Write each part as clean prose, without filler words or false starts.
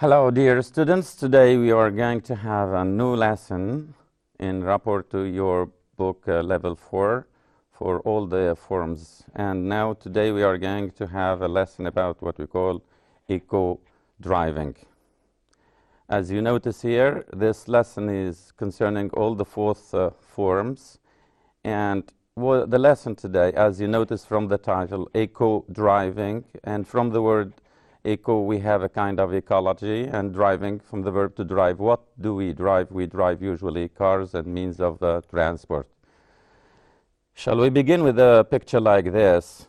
Hello, dear students. Today we are going to have a new lesson in rapport to your book level 4 for all the forms. And now today we are going to have a lesson about what we call eco-driving. As you notice here, this lesson is concerning all the fourth forms. And the lesson today, as you notice from the title, eco-driving, and from the word eco, we have a kind of ecology, and driving from the verb to drive. What do we drive? We drive usually cars and means of transport. Shall we begin with a picture like this?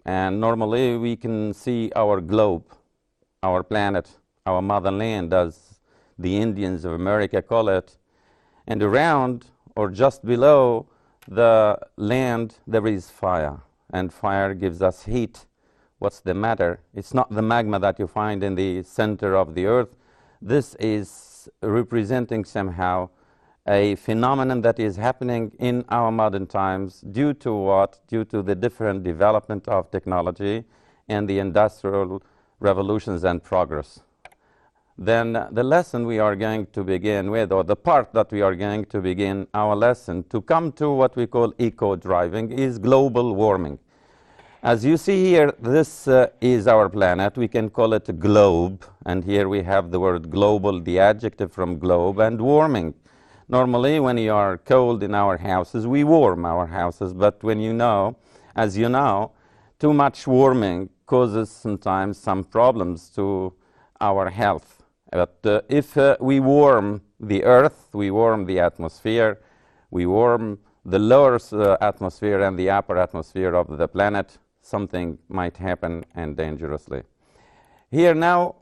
And normally we can see our globe, our planet, our motherland, as the Indians of America call it. And around or just below the land there is fire, and fire gives us heat. What's the matter? It's not the magma that you find in the center of the earth. This is representing somehow a phenomenon that is happening in our modern times due to what? Due to the different development of technology and the industrial revolutions and progress. Then the lesson we are going to begin with, or the part that we are going to begin our lesson to come to what we call eco-driving, is global warming. As you see here, this is our planet. We can call it a globe, and here we have the word global, the adjective from globe, and warming. Normally, when you are cold in our houses, we warm our houses, but when as you know, too much warming causes sometimes some problems to our health. But if we warm the earth, we warm the atmosphere, we warm the lower atmosphere and the upper atmosphere of the planet, something might happen, and dangerously. Here now,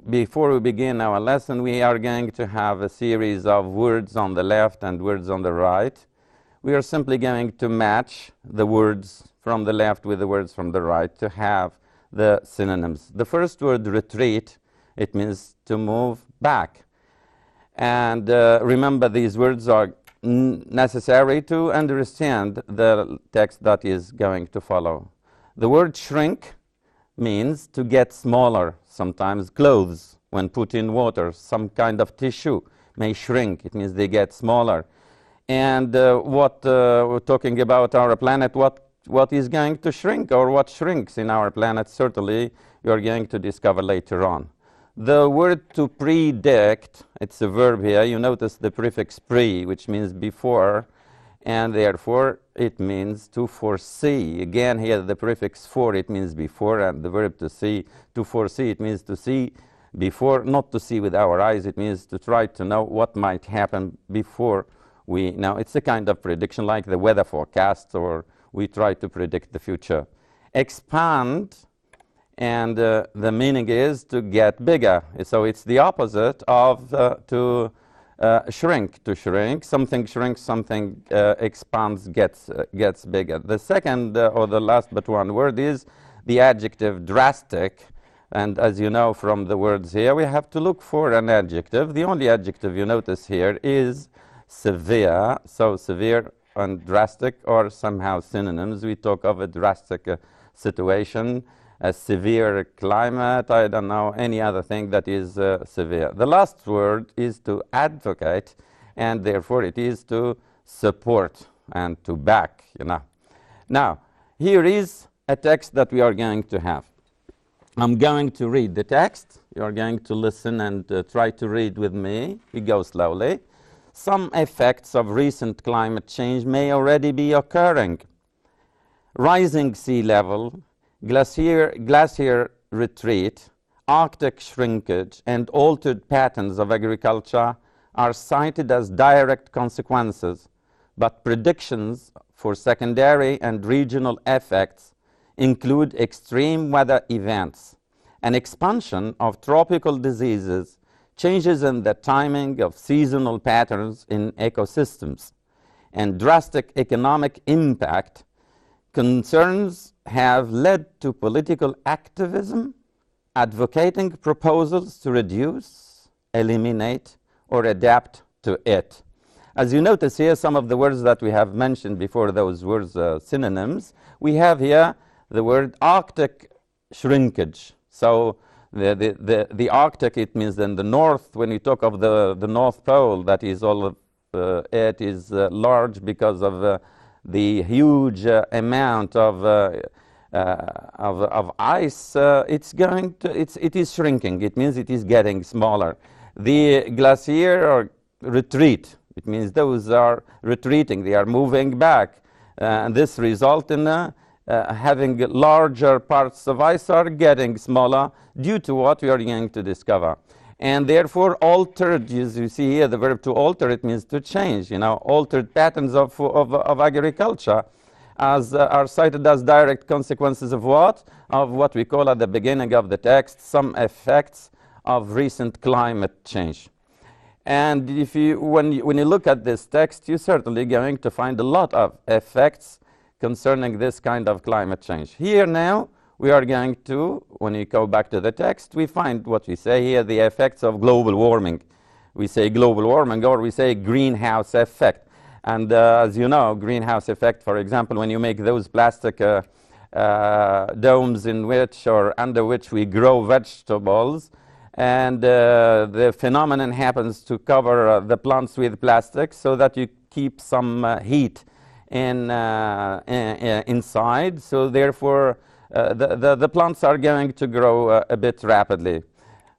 before we begin our lesson, we are going to have a series of words on the left and words on the right. We are simply going to match the words from the left with the words from the right to have the synonyms. The first word, retreat, it means to move back. And remember, these words are necessary to understand the text that is going to follow. The word shrink means to get smaller. Sometimes clothes, when put in water, some kind of tissue may shrink. It means they get smaller. And we're talking about our planet, what is going to shrink, or what shrinks in our planet, certainly you're going to discover later on. The word to predict, it's a verb here. You notice the prefix pre, which means before, and therefore it means to foresee. Again, here the prefix for, it means before, and the verb to foresee, it means to see before, not to see with our eyes. It means to try to know what might happen before we know. It's a kind of prediction, like the weather forecast, or we try to predict the future. Expand, and the meaning is to get bigger. So it's the opposite of to shrink. To shrink, something shrinks, something expands, gets bigger. The second, or the last but one word, is the adjective drastic. And as you know from the words here, we have to look for an adjective. The only adjective you notice here is severe. So severe and drastic are somehow synonyms. We talk of a drastic situation, a severe climate, I don't know, any other thing that is severe. The last word is to advocate, and therefore it is to support and to back, Now, here is a text that we are going to have. I'm going to read the text. You are going to listen and try to read with me. We go slowly. Some effects of recent climate change may already be occurring. Rising sea level, glacier retreat, Arctic shrinkage, and altered patterns of agriculture are cited as direct consequences, but predictions for secondary and regional effects include extreme weather events, an expansion of tropical diseases, changes in the timing of seasonal patterns in ecosystems, and drastic economic impact. Concerns have led to political activism, advocating proposals to reduce, eliminate, or adapt to it. As you notice here, some of the words that we have mentioned before, those words synonyms, we have here the word Arctic shrinkage. So The Arctic, it means in the north, when we talk of the North Pole, that is all of it is large because of the huge amount of ice. It is shrinking. It means it is getting smaller. The glacier or retreat. It means those are retreating. They are moving back, and this results in having larger parts of ice are getting smaller due to what we are going to discover. And therefore, altered, as you see here, the verb to alter, it means to change, altered patterns of agriculture are cited as direct consequences of what? Of what we call at the beginning of the text, some effects of recent climate change. And when you look at this text, you're certainly going to find a lot of effects concerning this kind of climate change. Here now, we are going to, when you go back to the text, we find what we say here, the effects of global warming. We say global warming, or we say greenhouse effect. And as you know, greenhouse effect, for example, when you make those plastic domes in which or under which we grow vegetables, and the phenomenon happens to cover the plants with plastic so that you keep some heat inside. So therefore, the plants are going to grow a bit rapidly.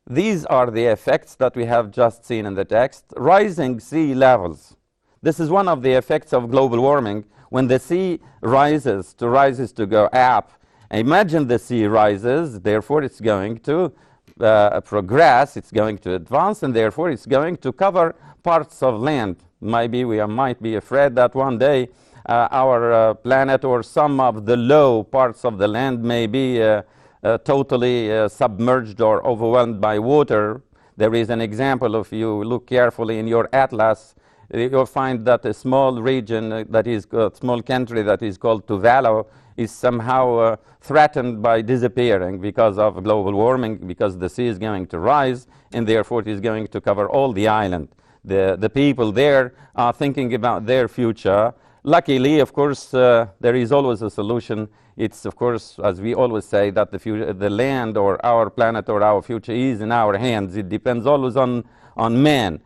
These are the effects that we have just seen in the text. Rising sea levels. This is one of the effects of global warming. When the sea rises to go up, imagine the sea rises, therefore it's going to progress, it's going to advance, and therefore it's going to cover parts of land. Maybe we might be afraid that one day our planet or some of the low parts of the land may be totally submerged or overwhelmed by water. There is an example. If you look carefully in your atlas, you'll find that a small region that is a small country that is called Tuvalu is somehow threatened by disappearing because of global warming, because the sea is going to rise, and therefore it is going to cover all the island. The people there are thinking about their future. Luckily, of course, there is always a solution. It's, of course, as we always say, that the land or our planet or our future is in our hands. It depends always on man.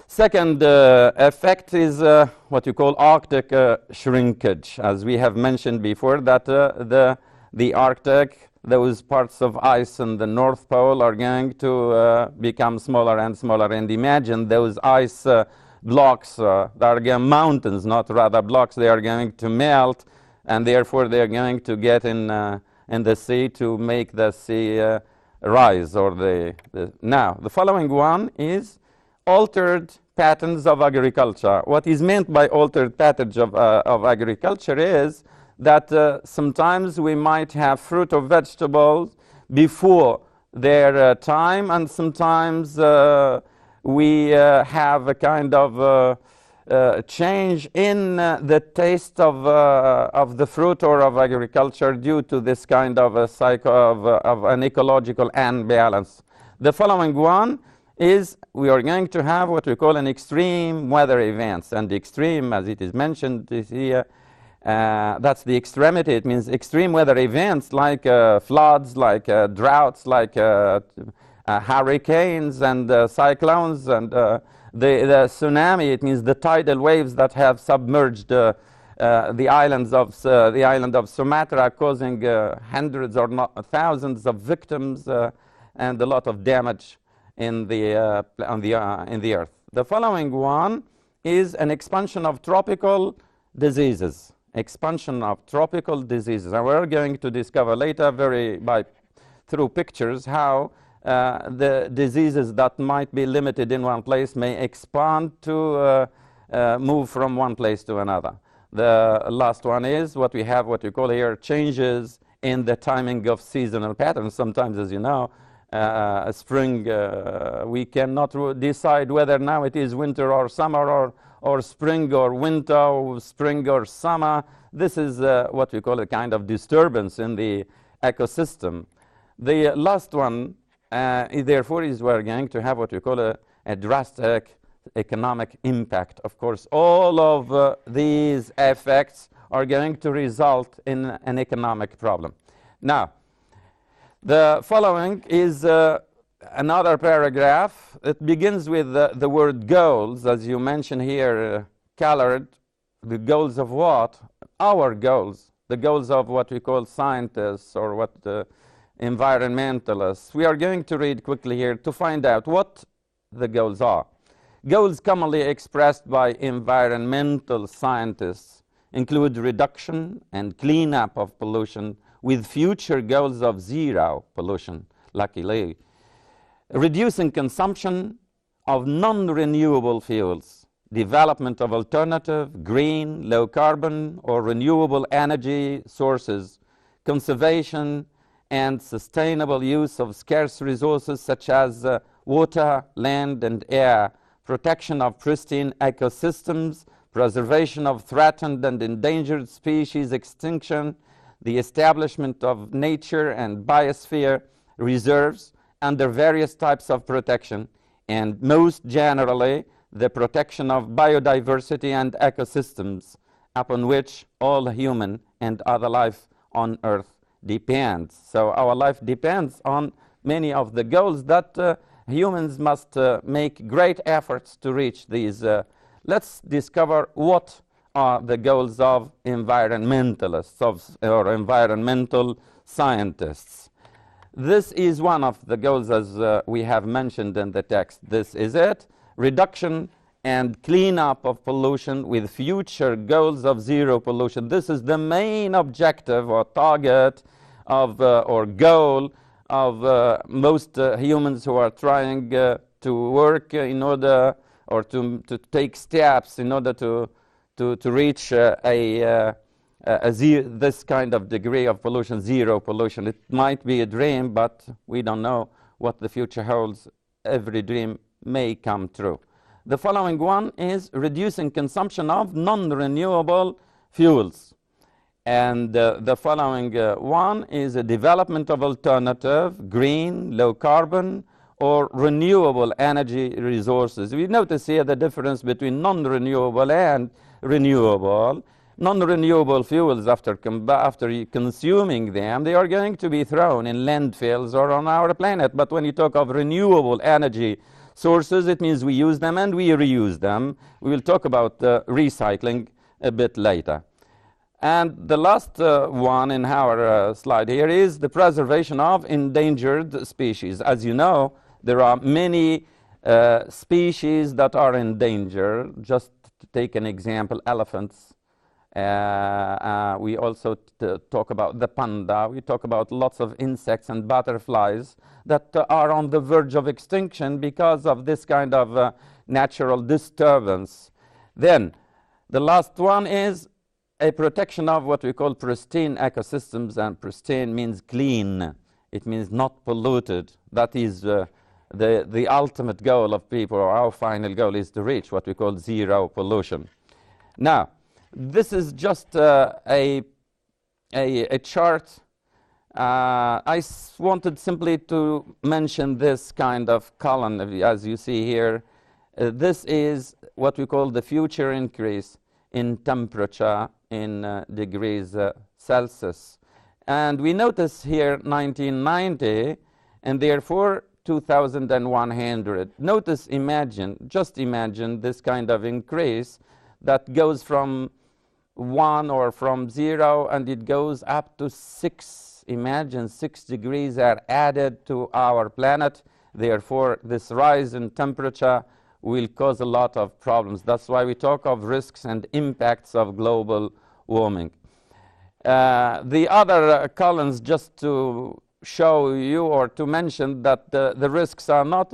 Second effect is what you call Arctic shrinkage. As we have mentioned before, that the Arctic, those parts of ice in the North Pole are going to become smaller and smaller. And imagine those ice blocks, that are mountains, not rather blocks, they are going to melt, and therefore they are going to get in the sea to make the sea rise. Now, the following one is altered patterns of agriculture. What is meant by altered patterns of agriculture is that sometimes we might have fruit or vegetables before their time, and sometimes we have a kind of change in the taste of the fruit or of agriculture due to this kind of a cycle of an ecological imbalance. The following one is we are going to have what we call an extreme weather events. And the extreme, as it is mentioned is here, that's the extremity. It means extreme weather events like floods, like droughts, like hurricanes and cyclones, and the tsunami. It means the tidal waves that have submerged the island of Sumatra, causing hundreds or thousands of victims and a lot of damage in the earth. The following one is an expansion of tropical diseases. Expansion of tropical diseases, and we're going to discover later, through pictures, how the diseases that might be limited in one place may expand to move from one place to another. The last one is what we call here changes in the timing of seasonal patterns. Sometimes, as you know, spring, we cannot decide whether now it is winter or summer, or spring or winter, or spring or summer. This is what we call a kind of disturbance in the ecosystem. The last one, therefore, is we're going to have what we call a drastic economic impact. Of course, all of these effects are going to result in an economic problem. Now, The following is another paragraph. It begins with the word goals, as you mentioned here, colored. The goals of what? Our goals. The goals of what we call scientists or what environmentalists. We are going to read quickly here to find out what the goals are. Goals commonly expressed by environmental scientists include reduction and cleanup of pollution with future goals of zero pollution, luckily. Reducing consumption of non-renewable fuels, development of alternative, green, low-carbon or renewable energy sources, conservation and sustainable use of scarce resources such as water, land and air, protection of pristine ecosystems, preservation of threatened and endangered species, extinction, the establishment of nature and biosphere reserves under various types of protection, and most generally, the protection of biodiversity and ecosystems upon which all human and other life on Earth depends. So our life depends on many of the goals that humans must make great efforts to reach these. Let's discover what are the goals of environmentalists or environmental scientists. This is one of the goals as we have mentioned in the text. This is it. Reduction and cleanup of pollution with future goals of zero pollution. This is the main objective or target of or goal of most humans who are trying to work in order or to take steps in order to reach this kind of degree of pollution, zero pollution. It might be a dream, but we don't know what the future holds. Every dream may come true. The following one is reducing consumption of non-renewable fuels. And the following one is a development of alternative, green, low-carbon, or renewable energy resources. We notice here the difference between non-renewable and renewable. Non-renewable fuels, after consuming them, they are going to be thrown in landfills or on our planet. But when you talk of renewable energy sources, it means we use them and we reuse them. We will talk about recycling a bit later. And the last one in our slide here is the preservation of endangered species. As you know, there are many species that are in danger. Just to take an example, elephants. We also talk about the panda. We talk about lots of insects and butterflies that are on the verge of extinction because of this kind of natural disturbance. Then the last one is a protection of what we call pristine ecosystems, and pristine means clean. It means not polluted. That is the ultimate goal of people, or our final goal is to reach what we call zero pollution. Now, this is just a chart. I wanted simply to mention this kind of column, as you see here. This is what we call the future increase in temperature in degrees Celsius. And we notice here 1990 and therefore 2100. Notice, just imagine this kind of increase that goes from 1 or from 0 and it goes up to 6. Imagine 6 degrees are added to our planet. Therefore, this rise in temperature will cause a lot of problems. That's why we talk of risks and impacts of global warming. The other columns, just to show you or to mention that the risks are not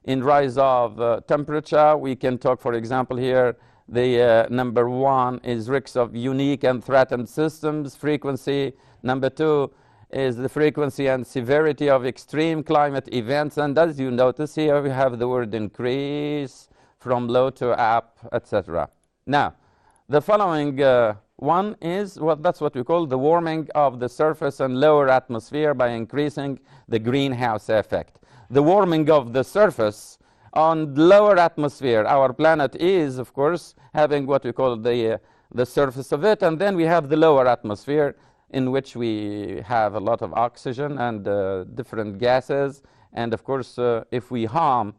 in rise of temperature. We can talk, for example, here, the number 1 is risks of unique and threatened systems, frequency. Number 2 is the frequency and severity of extreme climate events. And as you notice here, we have the word increase, from low to up, etc. Now, the following one is, that's what we call the warming of the surface and lower atmosphere by increasing the greenhouse effect. The warming of the surface on lower atmosphere. Our planet is, of course, having what we call the surface of it, and then we have the lower atmosphere. in which we have a lot of oxygen and different gases. And of course, if we harm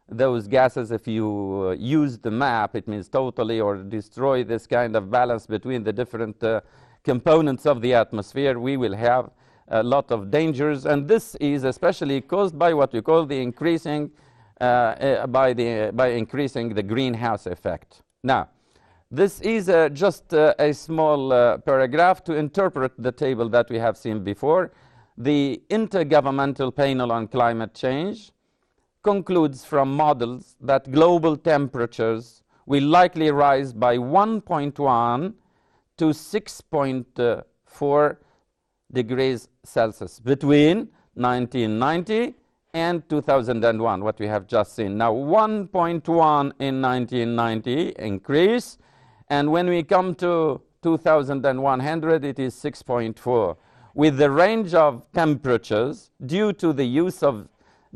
those gases, if you use the map, it means totally or destroy this kind of balance between the different components of the atmosphere, we will have a lot of dangers. And this is especially caused by what we call the increasing by increasing the greenhouse effect. Now, this is just a small paragraph to interpret the table that we have seen before. The Intergovernmental Panel on Climate Change concludes from models that global temperatures will likely rise by 1.1 to 6.4 degrees Celsius between 1990 and 2001, what we have just seen. Now, 1.1 in 1990 increase, and when we come to 2100, it is 6.4. With the range of temperatures due to the use of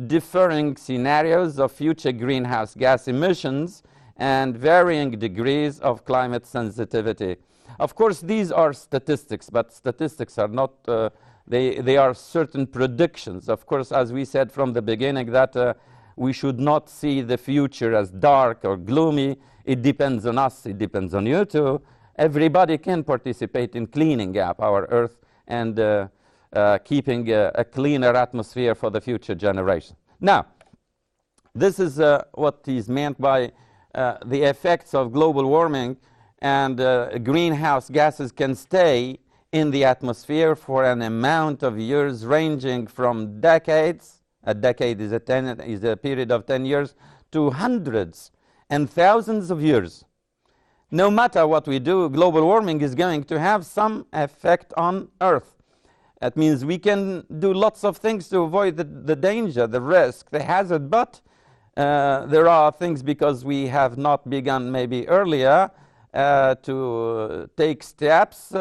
differing scenarios of future greenhouse gas emissions and varying degrees of climate sensitivity. Of course, these are statistics, but statistics are not, they are certain predictions. Of course, as we said from the beginning, that we should not see the future as dark or gloomy. It depends on us, it depends on you too. Everybody can participate in cleaning up our Earth and keeping a cleaner atmosphere for the future generation. Now, this is what is meant by the effects of global warming, and greenhouse gases can stay in the atmosphere for an amount of years ranging from decades, a decade is a period of 10 years, to hundreds and thousands of years. No matter what we do, global warming is going to have some effect on Earth. That means we can do lots of things to avoid the danger, the risk, the hazard, but there are things, because we have not begun maybe earlier to take steps,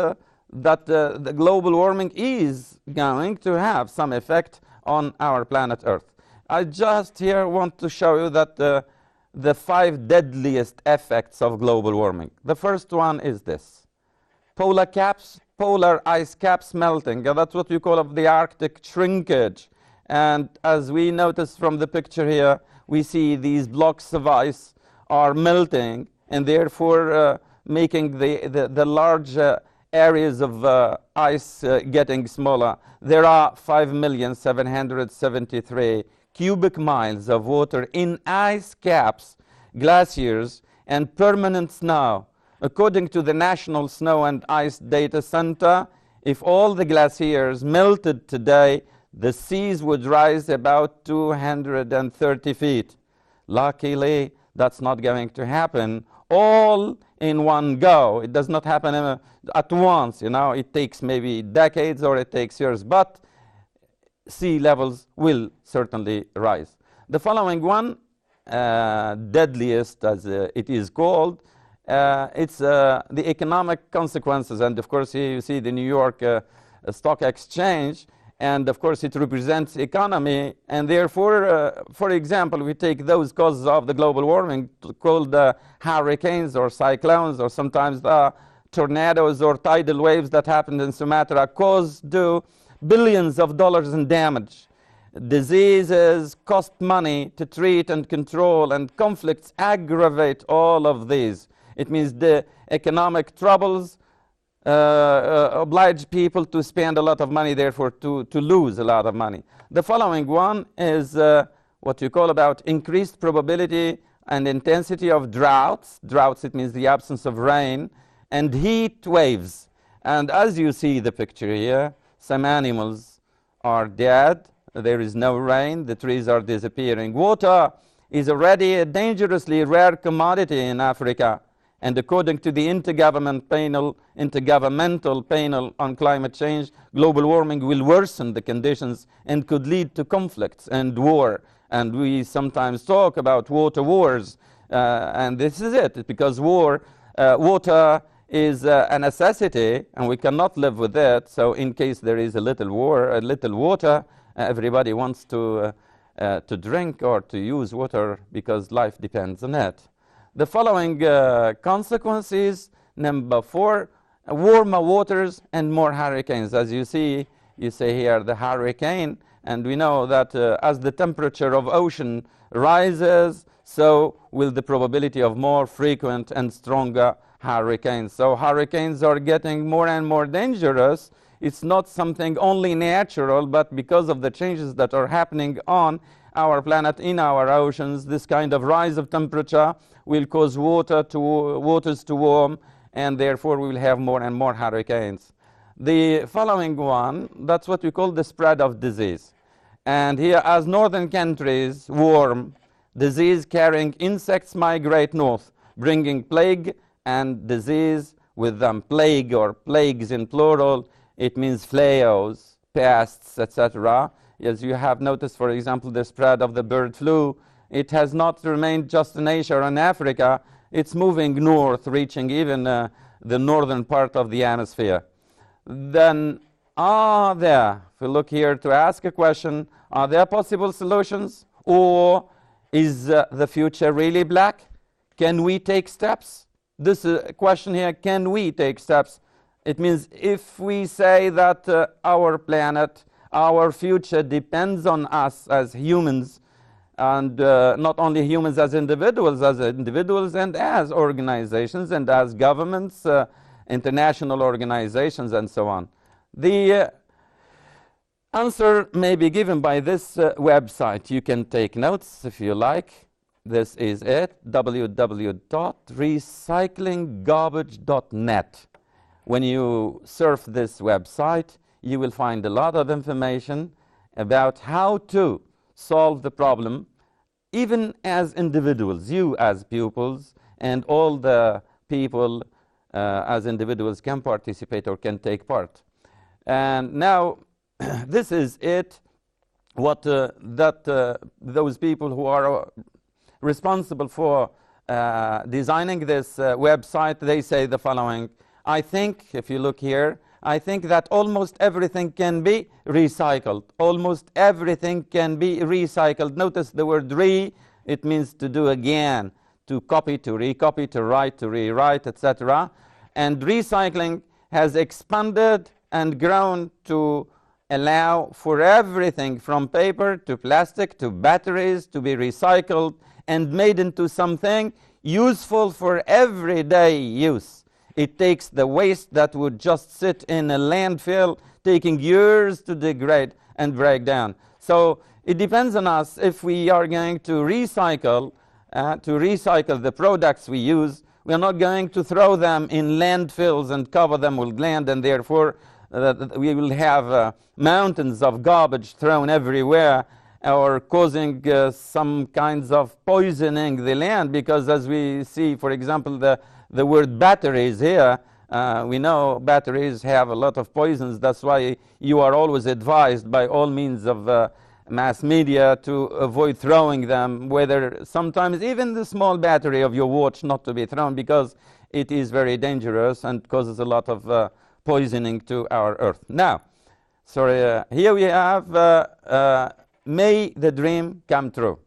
that the global warming is going to have some effect on our planet Earth. I just here want to show you that the 5 deadliest effects of global warming. The first one is this: polar ice caps melting. That's what we call the Arctic shrinkage. And as we notice from the picture here, we see these blocks of ice are melting, and therefore making the large areas of ice getting smaller. There are 5,773,000 cubic miles of water in ice caps, glaciers, and permanent snow. According to the National Snow and Ice Data Center, if all the glaciers melted today, the seas would rise about 230 feet. Luckily, that's not going to happen all in one go. It does not happen at once, you know. It takes maybe decades or it takes years, but sea levels will certainly rise. The following one, deadliest as it is called, it's the economic consequences. And of course, here you see the New York Stock Exchange, and of course it represents economy, and therefore, for example, we take those causes of the global warming called hurricanes or cyclones, or sometimes tornadoes or tidal waves that happened in Sumatra, do billions of dollars in damage. Diseases cost money to treat and control, and conflicts aggravate all of these. It means the economic troubles oblige people to spend a lot of money, therefore to lose a lot of money. The following one is what you call about increased probability and intensity of droughts. Droughts, it means the absence of rain, and heat waves. And as you see the picture here, some animals are dead, there is no rain, the trees are disappearing. Water is already a dangerously rare commodity in Africa. And according to the Intergovernmental Panel on Climate Change, global warming will worsen the conditions and could lead to conflicts and war. And we sometimes talk about water wars, and this is it, because water is a necessity, and we cannot live with it. So in case there is a little water, everybody wants to drink or to use water because life depends on it. The following consequences, number 4, warmer waters and more hurricanes. As you see, you say here the hurricane, and we know that as the temperature of ocean rises, so will the probability of more frequent and stronger hurricanes. So hurricanes are getting more and more dangerous. It's not something only natural, but because of the changes that are happening on our planet, in our oceans, this kind of rise of temperature will cause waters to warm, and therefore we will have more and more hurricanes. The following one, that's what we call the spread of disease. And here, as northern countries warm, disease-carrying insects migrate north, bringing plague and disease with them. Plague, or plagues in plural, it means fleas, pests, etc. As you have noticed, for example, the spread of the bird flu, it has not remained just in Asia or in Africa. It's moving north, reaching even the northern part of the hemisphere. Then, if we look here to ask a question, are there possible solutions? Or is the future really black? Can we take steps? This question here, can we take steps? It means if we say that our planet, our future depends on us as humans, and not only humans as individuals and as organizations and as governments, international organizations and so on. The answer may be given by this website. You can take notes if you like. This is it, www.recyclinggarbage.net. When you surf this website, you will find a lot of information about how to solve the problem, even as individuals, you as pupils, and all the people as individuals can participate or can take part. And now, this is it, what those people who are responsible for designing this website, they say the following. I think, if you look here, I think that almost everything can be recycled. Almost everything can be recycled. Notice the word re, it means to do again, to copy, to recopy, to write, to rewrite, etc. And recycling has expanded and grown to allow for everything from paper to plastic to batteries to be recycled and made into something useful for everyday use. It takes the waste that would just sit in a landfill, taking years to degrade and break down. So it depends on us if we are going to recycle the products we use. We are not going to throw them in landfills and cover them with land, and therefore we will have mountains of garbage thrown everywhere, or causing some kinds of poisoning the land, because as we see, for example, the word batteries here, we know batteries have a lot of poisons. That's why you are always advised by all means of mass media to avoid throwing them, whether sometimes even the small battery of your watch not to be thrown, because it is very dangerous and causes a lot of poisoning to our earth. Now, here we have may the dream come true.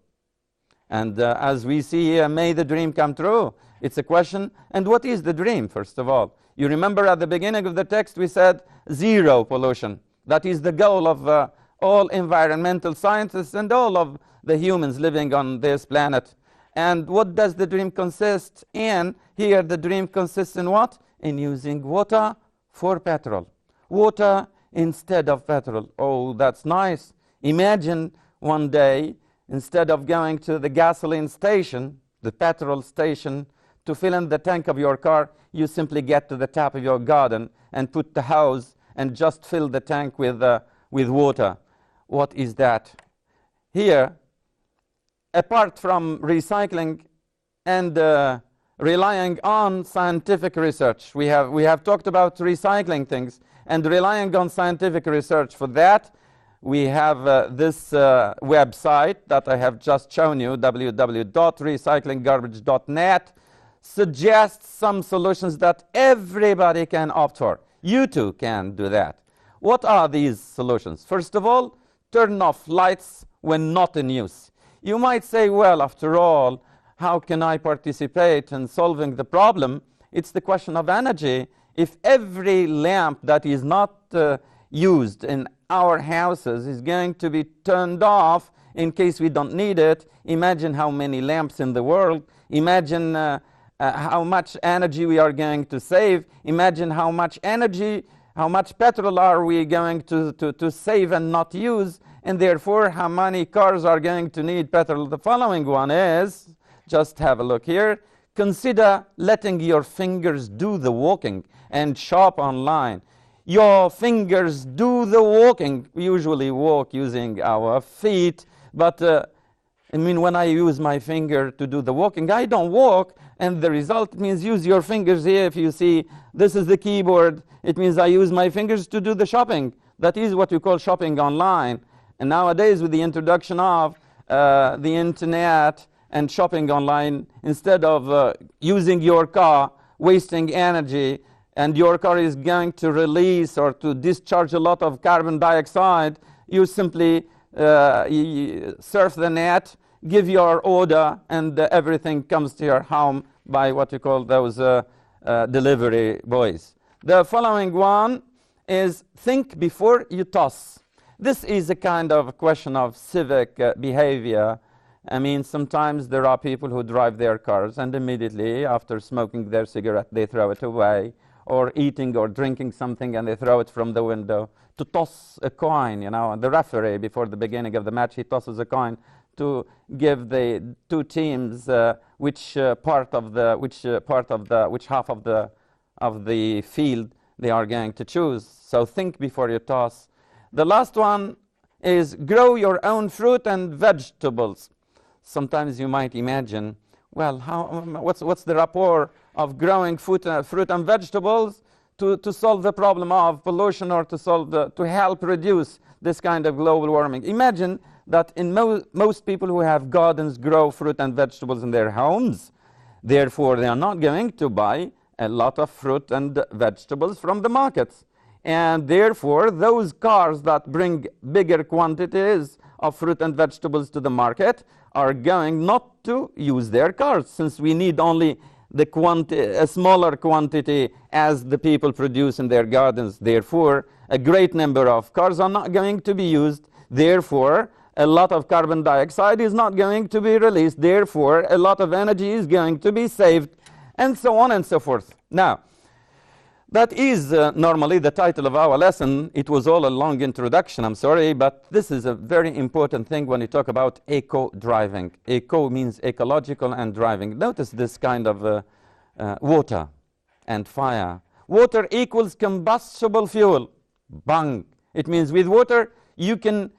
And as we see here, may the dream come true. It's a question, and what is the dream, first of all? You remember at the beginning of the text we said zero pollution. That is the goal of all environmental scientists and all of the humans living on this planet. And what does the dream consist in? Here the dream consists in what? In using water for petrol. Water instead of petrol. Oh, that's nice. Imagine one day, instead of going to the gasoline station, the petrol station, to fill in the tank of your car, you simply get to the top of your garden and put the hose and just fill the tank with water. What is that? Here, apart from recycling and relying on scientific research, we have talked about recycling things and relying on scientific research. For that, we have this website that I have just shown you, www.recyclinggarbage.net, suggests some solutions that everybody can opt for. You too can do that. What are these solutions? First of all, turn off lights when not in use. You might say, well, after all, how can I participate in solving the problem? It's the question of energy. if every lamp that is not used in our houses is going to be turned off in case we don't need it, imagine how many lamps in the world. Imagine how much energy we are going to save. Imagine how much energy, how much petrol are we going to save and not use, and therefore how many cars are going to need petrol. The following one is, just have a look here, consider letting your fingers do the walking and shop online. Your fingers do the walking. We usually walk using our feet, but I mean, when I use my finger to do the walking, I don't walk, and the result means use your fingers here. If you see, this is the keyboard. It means I use my fingers to do the shopping. That is what we call shopping online. And nowadays, with the introduction of the internet and shopping online, instead of using your car, wasting energy, and your car is going to release or to discharge a lot of carbon dioxide, you simply surf the net, give your order, and everything comes to your home by what you call those delivery boys. The following one is think before you toss. This is a kind of question of civic behavior. I mean, sometimes there are people who drive their cars and immediately after smoking their cigarette they throw it away, or eating or drinking something and they throw it from the window. To toss a coin, you know, the referee before the beginning of the match, he tosses a coin to give the two teams which half of the field they are going to choose. So think before you toss. The last one is grow your own fruit and vegetables. Sometimes you might imagine, well, what's the rapport of growing fruit and vegetables to solve the problem of pollution, or to help reduce this kind of global warming? Imagine that in most people who have gardens grow fruit and vegetables in their homes. Therefore, they are not going to buy a lot of fruit and vegetables from the markets. And therefore, those cars that bring bigger quantities of fruit and vegetables to the market are going not to use their cars, since we need only a smaller quantity as the people produce in their gardens. Therefore, a great number of cars are not going to be used. Therefore, a lot of carbon dioxide is not going to be released. Therefore, a lot of energy is going to be saved, and so on and so forth. Now, that is normally the title of our lesson. It was all a long introduction, I'm sorry, but this is a very important thing when you talk about eco-driving. Eco means ecological and driving. Notice this kind of water and fire. Water equals combustible fuel. Bang. It means with water we can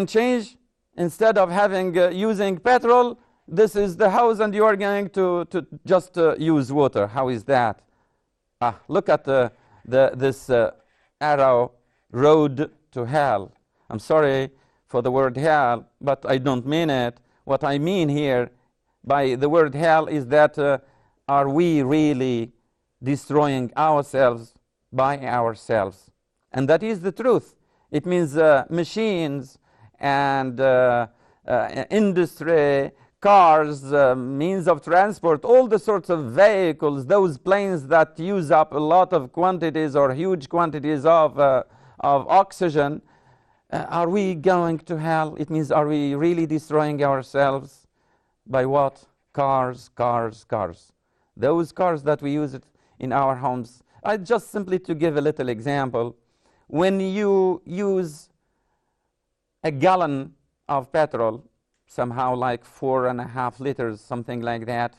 change, instead of using petrol, this is the house and you are going to just use water. How is that? Look at this arrow, road to hell. I'm sorry for the word hell, but I don't mean it. What I mean here by the word hell is that are we really destroying ourselves by ourselves? And that is the truth. It means machines and industry, cars, means of transport, all the sorts of vehicles, those planes that use up a lot of quantities or huge quantities of oxygen. Are we going to hell? It means, are we really destroying ourselves by what? Cars, cars, cars. Those cars that we use in our homes. Just simply to give a little example, when you use a gallon of petrol, somehow like 4.5 liters, something like that.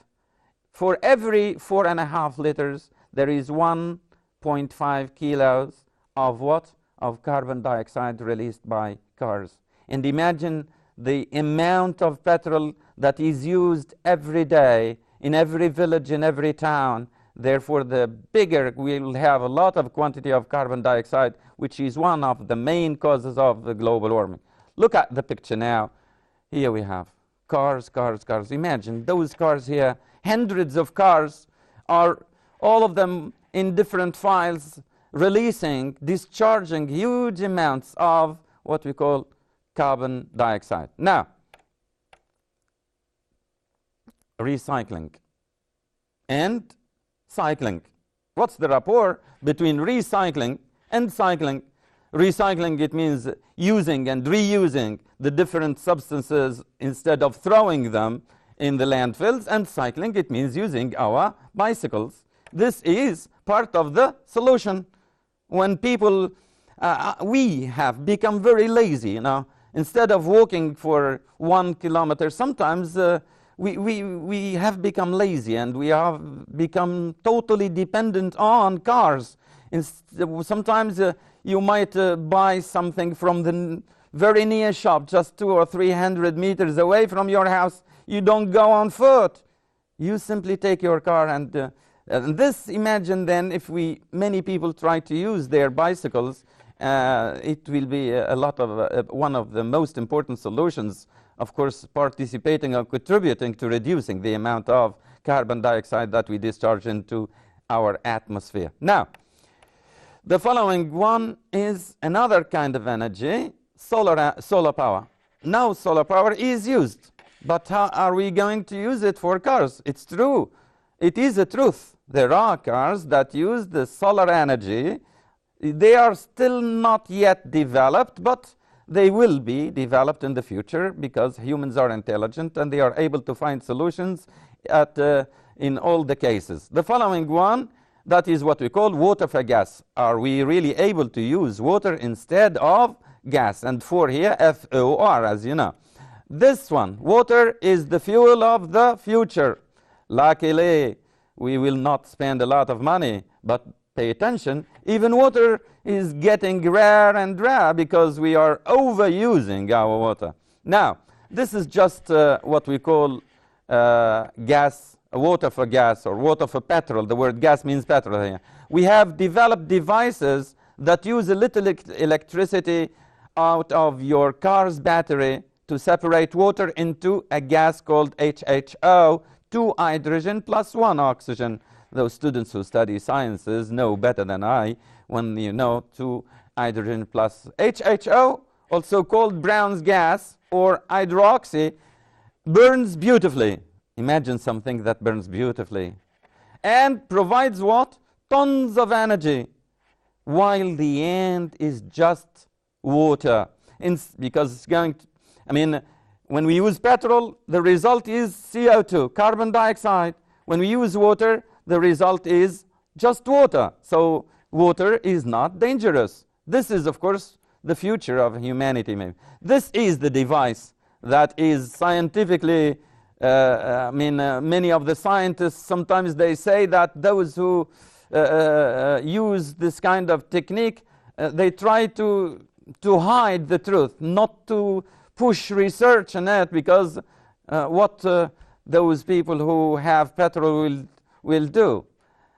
For every 4.5 liters, there is 1.5 kilos of what? Of carbon dioxide released by cars. And imagine the amount of petrol that is used every day in every village, in every town. Therefore, the bigger we will have a lot of quantity of carbon dioxide, which is one of the main causes of the global warming. Look at the picture now. Here we have cars, cars, cars. Imagine those cars here, hundreds of cars, are all of them in different files, releasing, discharging huge amounts of what we call carbon dioxide. Now, recycling and cycling. What's the rapport between recycling and cycling? Recycling, it means using and reusing the different substances instead of throwing them in the landfills, and cycling, it means using our bicycles. This is part of the solution. When people, we have become very lazy, you know. Instead of walking for 1 kilometer, sometimes we have become lazy, and we have become totally dependent on cars. Sometimes you might buy something from the very near shop, just 200 or 300 meters away from your house. You don't go on foot. You simply take your car, and this, imagine then, if many people try to use their bicycles, it will be a lot of one of the most important solutions, of course, participating or contributing to reducing the amount of carbon dioxide that we discharge into our atmosphere. Now, the following one is another kind of energy, solar power. Now solar power is used, but how are we going to use it for cars? It's true. It is a truth. There are cars that use the solar energy. They are still not yet developed, but they will be developed in the future, because humans are intelligent and they are able to find solutions in all the cases. The following one, that is what we call water for gas. Are we really able to use water instead of gas? And for here, FOR, as you know. This one, water is the fuel of the future. Luckily, we will not spend a lot of money, but pay attention, even water is getting rare and rare because we are overusing our water. Now, this is just what we call gas, water for gas, or water for petrol. The word gas means petrol here. We have developed devices that use a little electricity out of your car's battery to separate water into a gas called HHO, 2 hydrogen plus 1 oxygen. Those students who study sciences know better than I when you know 2 hydrogen plus HHO, also called Brown's gas or hydroxy, burns beautifully. Imagine something that burns beautifully and provides what? Tons of energy, while the end is just water. Because it's going to, I mean, when we use petrol, the result is CO2, carbon dioxide. When we use water, the result is just water. So water is not dangerous. This is, of course, the future of humanity. Maybe this is the device that is scientifically, many of the scientists, sometimes they say that those who use this kind of technique, they try to hide the truth, not to push research on it, because what those people who have petrol will do.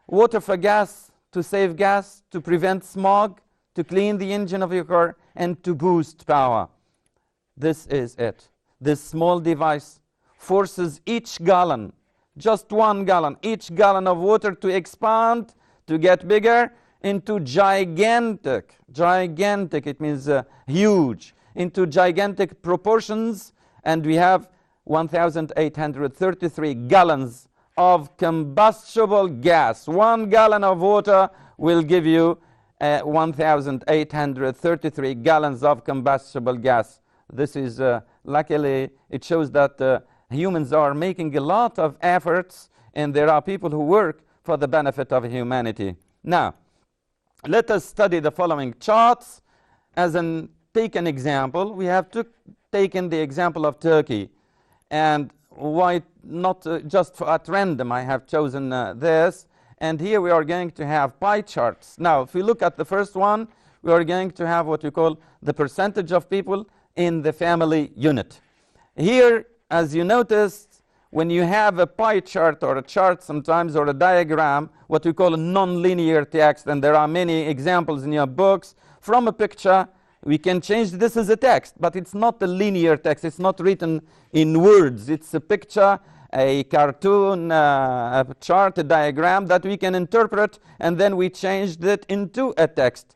Water for gas, to save gas, to prevent smog, to clean the engine of your car, and to boost power. This is it. This small device forces each gallon, just 1 gallon, each gallon of water to expand, to get bigger, into gigantic, it means huge, into gigantic proportions, and we have 1,833 gallons of combustible gas. 1 gallon of water will give you 1,833 gallons of combustible gas. This is, luckily, it shows that humans are making a lot of efforts, and there are people who work for the benefit of humanity. Now, let us study the following charts. Take an example. We have taken the example of Turkey. And why not just at random I have chosen this. And here we are going to have pie charts. Now, if we look at the first one, we are going to have what we call the percentage of people in the family unit. Here, as you noticed, when you have a pie chart or a chart sometimes or a diagram, what we call a non-linear text, and there are many examples in your books, from a picture, we can change this as a text, but it's not a linear text. It's not written in words. It's a picture, a cartoon, a chart, a diagram that we can interpret, and then we changed it into a text.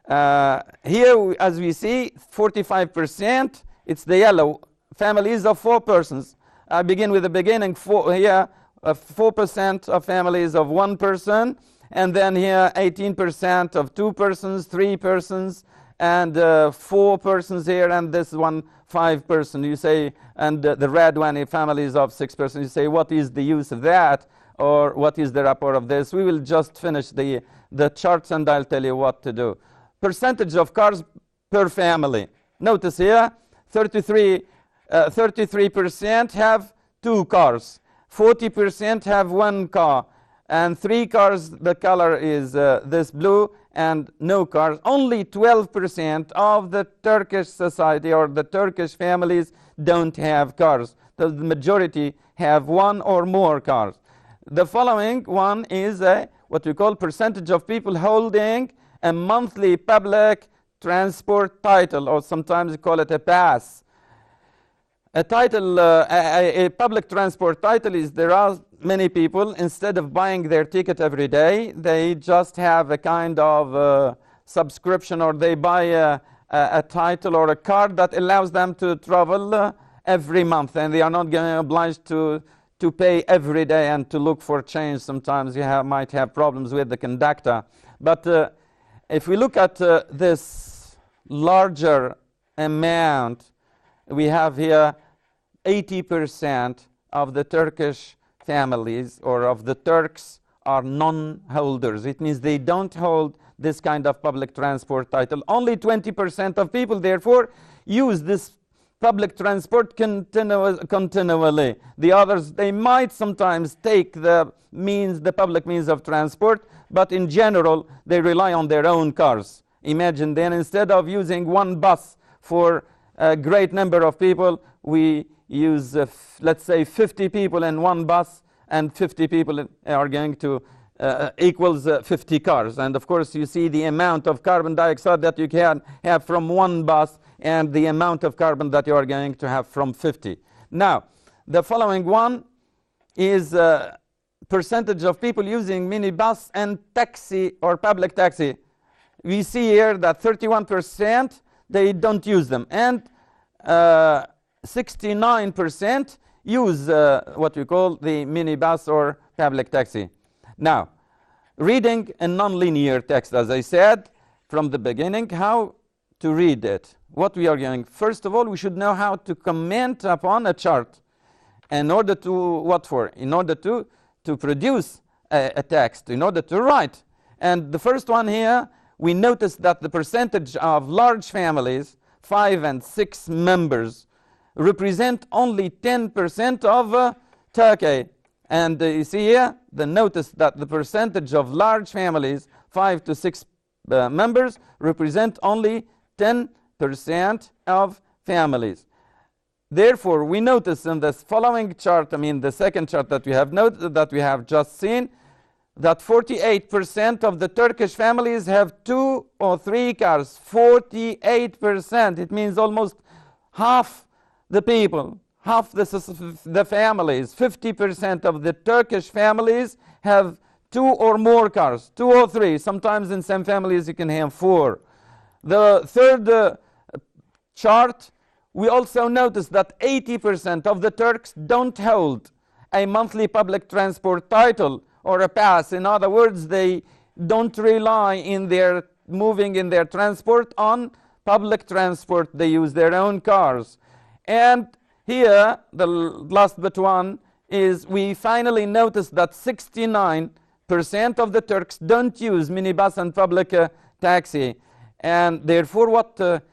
Here, as we see, 45%, it's the yellow. Families of 4 persons. I begin with the beginning. Here, 4% of families of one person, and then here 18% of 2 persons, 3 persons, and 4 persons here, and this one 5 person. You say, and the red one, families of 6 persons. You say, what is the use of that, or what is the rapport of this? We will just finish the charts, and I'll tell you what to do. Percentage of cars per family. Notice here, 33% have 2 cars, 40% have 1 car, and 3 cars, the color is this blue, and no cars. Only 12% of the Turkish society or the Turkish families don't have cars. The majority have 1 or more cars. The following one is what we call percentage of people holding a monthly public transport title, or sometimes we call it a pass. A title, a public transport title is, there are many people, instead of buying their ticket every day, they just have a kind of subscription, or they buy a title or a card that allows them to travel every month, and they are not obliged to pay every day and to look for change. Sometimes you might have problems with the conductor. But if we look at this larger amount, we have here 80% of the Turkish families, or of the Turks, are non-holders. It means they don't hold this kind of public transport title. Only 20% of people, therefore, use this public transport continually. The others, they might sometimes take the public means of transport, but in general, they rely on their own cars. Imagine then, instead of using one bus for a great number of people, we use, let's say, 50 people in one bus, and 50 people are going to equals 50 cars. And of course, you see the amount of carbon dioxide that you can have from one bus, and the amount of carbon that you are going to have from 50. Now, the following one is percentage of people using minibus and taxi or public taxi. We see here that 31% they don't use them, and 69% use what we call the minibus or public taxi. Now, reading a nonlinear text, as I said from the beginning, how to read it. What we are going, first of all, we should know how to comment upon a chart. In order to, what for? In order to produce a text, in order to write. And the first one here, we notice that the percentage of large families, 5 and 6 members, represent only 10% of Turkey. And you see here, notice that the percentage of large families, 5 to 6 members, represent only 10% of families. Therefore, we notice in this following chart, the second chart that we have noted, that we have just seen, that 48% of the Turkish families have 2 or 3 cars. 48%. It means almost half the people, half the families, 50% of the Turkish families have 2 or more cars, 2 or 3. Sometimes in some families you can have 4. The third chart, we also notice that 80% of the Turks don't hold a monthly public transport title or a pass. In other words, they don't rely in their moving in their transport on public transport. They use their own cars. And here, the last but one is, we finally notice that 69% of the Turks don't use minibus and public taxi. And therefore, what